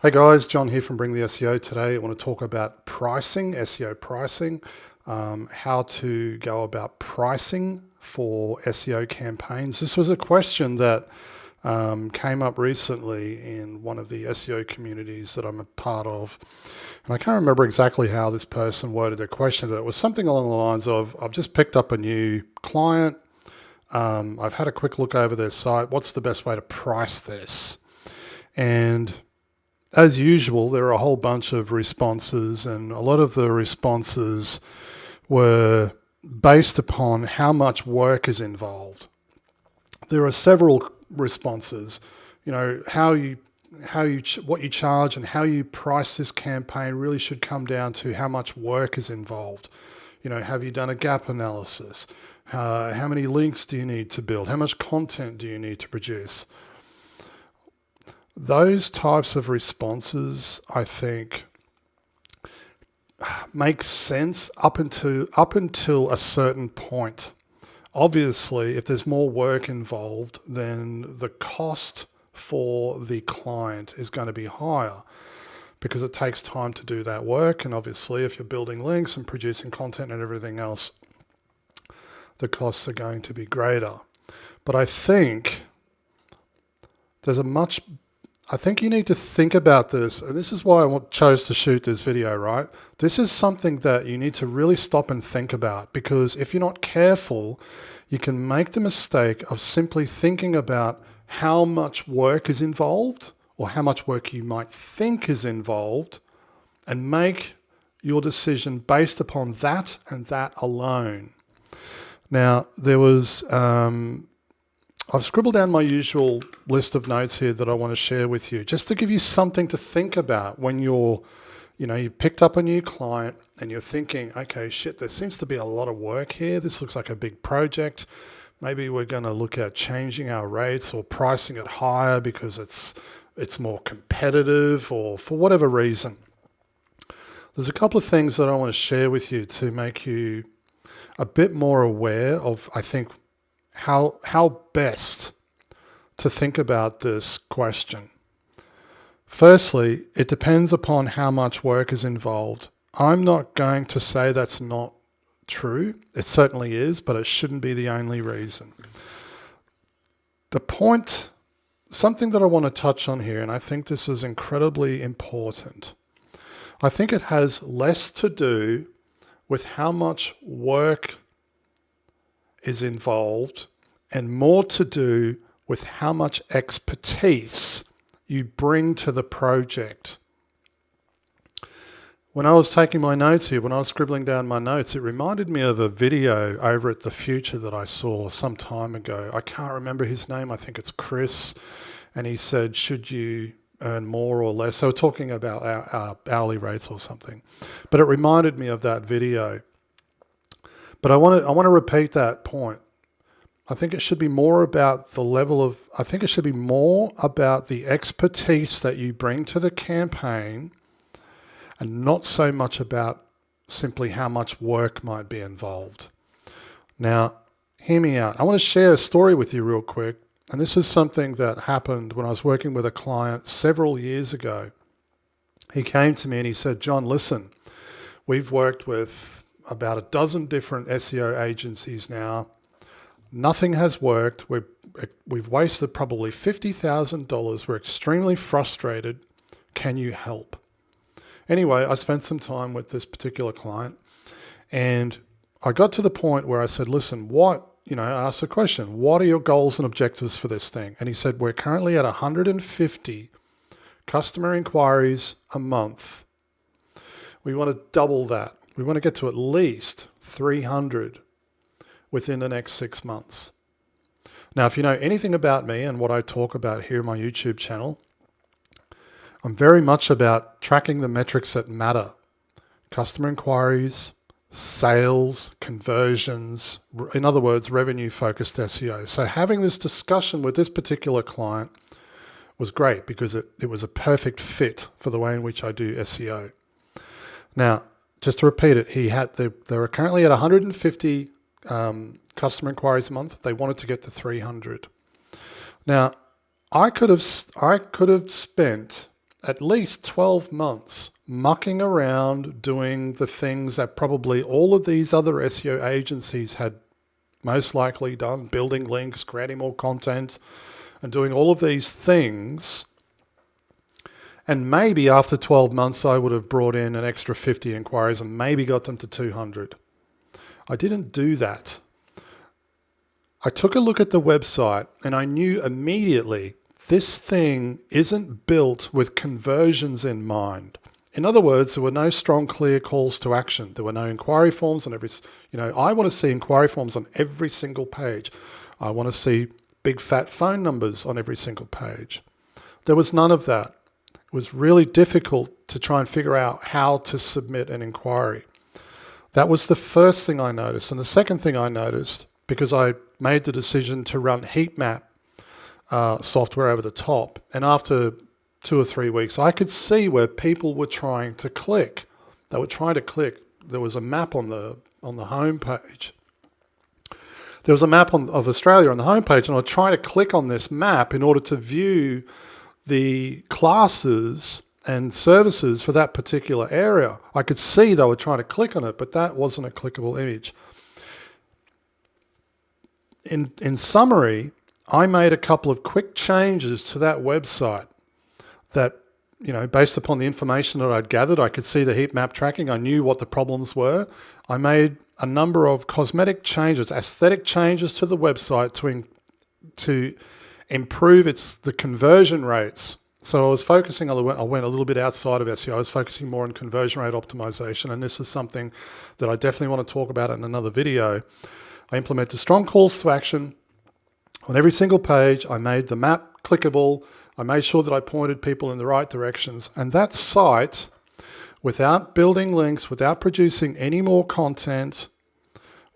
Hey guys, John here from Bring the SEO. Today I want to talk about pricing, SEO pricing, how to go about pricing for SEO campaigns. This was a question that came up recently in one of the SEO communities that I'm a part of. And I can't remember exactly how this person worded their question, but it was something along the lines of, I've just picked up a new client. I've had a quick look over their site. What's the best way to price this? And as usual, there are a whole bunch of responses, and a lot of the responses were based upon how much work is involved. There are several responses, what you charge and how you price this campaign really should come down to how much work is involved. Have you done a gap analysis? How many links do you need to build? How much content do you need to produce? Those types of responses, I think, make sense up until a certain point. Obviously, if there's more work involved, then the cost for the client is going to be higher because it takes time to do that work. And obviously, if you're building links and producing content and everything else, the costs are going to be greater. But I think you need to think about this, and this is why I chose to shoot this video, right? This is something that you need to really stop and think about, because if you're not careful, you can make the mistake of simply thinking about how much work is involved or how much work you might think is involved and make your decision based upon that and that alone. Now, I've scribbled down my usual list of notes here that I want to share with you, just to give you something to think about when you picked up a new client and you're thinking, okay, shit, there seems to be a lot of work here. This looks like a big project. Maybe we're going to look at changing our rates or pricing it higher because it's more competitive or for whatever reason. There's a couple of things that I want to share with you to make you a bit more aware of, I think, how best to think about this question. Firstly, it depends upon how much work is involved. I'm not going to say that's not true. It certainly is, but it shouldn't be the only reason. Something that I want to touch on here, and I think this is incredibly important. I think it has less to do with how much work is involved and more to do with how much expertise you bring to the project. When I was taking my notes here, when I was scribbling down my notes, it reminded me of a video over at The Future that I saw some time ago. I can't remember his name. I think it's Chris. And he said, should you earn more or less? So we're talking about our hourly rates or something. But it reminded me of that video. But I want to repeat that point. I think it should be more about I think it should be more about the expertise that you bring to the campaign and not so much about simply how much work might be involved. Now, hear me out. I want to share a story with you real quick. And this is something that happened when I was working with a client several years ago. He came to me and he said, John, listen, we've worked with about a dozen different SEO agencies now. Nothing has worked. We've wasted probably $50,000. We're extremely frustrated. Can you help? Anyway, I spent some time with this particular client and I got to the point where I said, listen, I asked the question, what are your goals and objectives for this thing? And he said, we're currently at 150 customer inquiries a month. We want to double that. We want to get to at least 300 within the next 6 months. Now, if you know anything about me and what I talk about here on my YouTube channel, I'm very much about tracking the metrics that matter. Customer inquiries, sales, conversions, in other words, revenue-focused SEO. So having this discussion with this particular client was great because it was a perfect fit for the way in which I do SEO. Now, just to repeat it, they were currently at 150 customer inquiries a month. They wanted to get to 300. Now, I could have spent at least 12 months mucking around doing the things that probably all of these other SEO agencies had most likely done, building links, creating more content, and doing all of these things. And maybe after 12 months, I would have brought in an extra 50 inquiries and maybe got them to 200. I didn't do that. I took a look at the website and I knew immediately this thing isn't built with conversions in mind. In other words, there were no strong, clear calls to action. There were no inquiry forms on every, I want to see inquiry forms on every single page. I want to see big fat phone numbers on every single page. There was none of that. It was really difficult to try and figure out how to submit an inquiry. That was the first thing I noticed. And the second thing I noticed, because I made the decision to run heat map software over the top, and after 2 or 3 weeks, I could see where people were trying to click. They were trying to click. There was a map on the home page. There was a map of Australia on the home page, and I tried to click on this map in order to view the classes and services for that particular area. I could see they were trying to click on it, but that wasn't a clickable image. In summary, I made a couple of quick changes to that website that, based upon the information that I'd gathered, I could see the heat map tracking. I knew what the problems were. I made a number of cosmetic changes, aesthetic changes to the website to improve the conversion rates. So I was focusing, I went a little bit outside of SEO. I was focusing more on conversion rate optimization, and this is something that I definitely want to talk about in another video. I implemented strong calls to action on every single page. I made the map clickable. I made sure that I pointed people in the right directions. And that site, without building links, without producing any more content,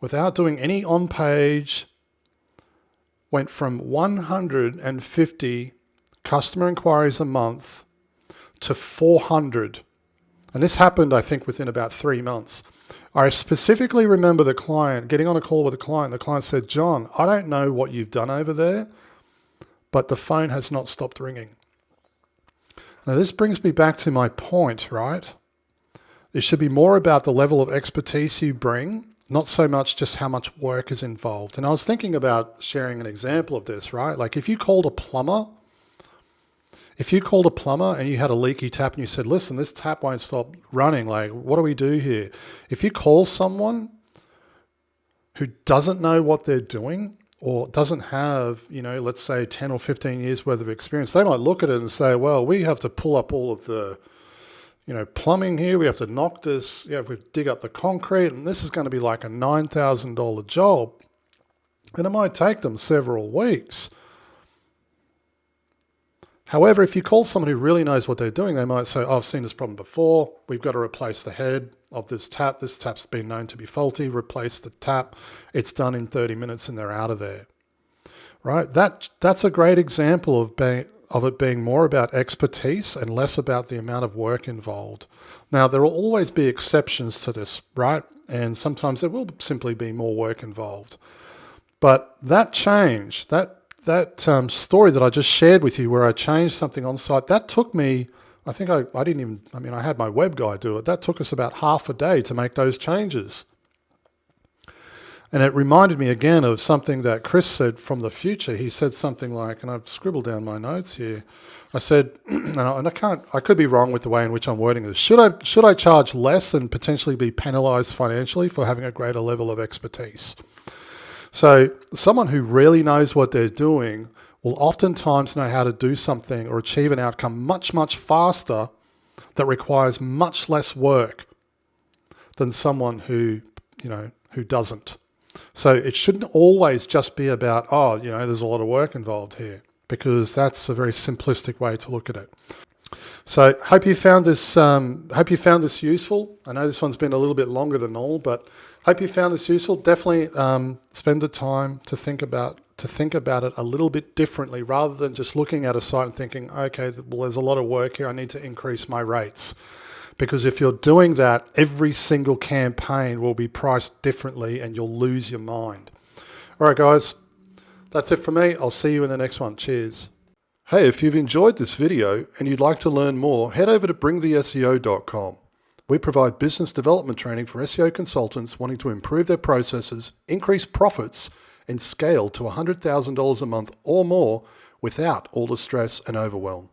without doing any on-page, went from 150 customer inquiries a month to 400. And this happened, I think, within about 3 months. I specifically remember the client, getting on a call with the client. The client said, "John, I don't know what you've done over there, but the phone has not stopped ringing." Now, this brings me back to my point, right? It should be more about the level of expertise you bring, not so much just how much work is involved. And I was thinking about sharing an example of this, right? Like if you called a plumber and you had a leaky tap and you said, "Listen, this tap won't stop running. Like, what do we do here?" If you call someone who doesn't know what they're doing or doesn't have, let's say 10 or 15 years worth of experience, they might look at it and say, "Well, we have to pull up all of the, plumbing here. We have to knock this, we dig up the concrete, and this is going to be like a $9,000 job." And it might take them several weeks. However, if you call someone who really knows what they're doing, they might say, "Oh, I've seen this problem before. We've got to replace the head of this tap. This tap's been known to be faulty. Replace the tap. It's done in 30 minutes and they're out of there." Right? That's a great example of it being more about expertise and less about the amount of work involved. Now, there will always be exceptions to this, right? And sometimes there will simply be more work involved. But that change, that story that I just shared with you where I changed something on site, that took me, I think I had my web guy do it. That took us about half a day to make those changes. And it reminded me again of something that Chris said from the future. He said something like, and I've scribbled down my notes here. I said, and I could be wrong with the way in which I'm wording this. Should I charge less and potentially be penalized financially for having a greater level of expertise? So someone who really knows what they're doing will oftentimes know how to do something or achieve an outcome much, much faster that requires much less work than someone who doesn't. So it shouldn't always just be about, there's a lot of work involved here, because that's a very simplistic way to look at it. So hope you found this useful. I know this one's been a little bit longer than normal, but hope you found this useful. Definitely spend the time to think about it a little bit differently, rather than just looking at a site and thinking, okay, well, there's a lot of work here. I need to increase my rates. Because if you're doing that, every single campaign will be priced differently and you'll lose your mind. All right, guys, that's it for me. I'll see you in the next one. Cheers. Hey, if you've enjoyed this video and you'd like to learn more, head over to bringtheseo.com. We provide business development training for SEO consultants wanting to improve their processes, increase profits, and scale to $100,000 a month or more without all the stress and overwhelm.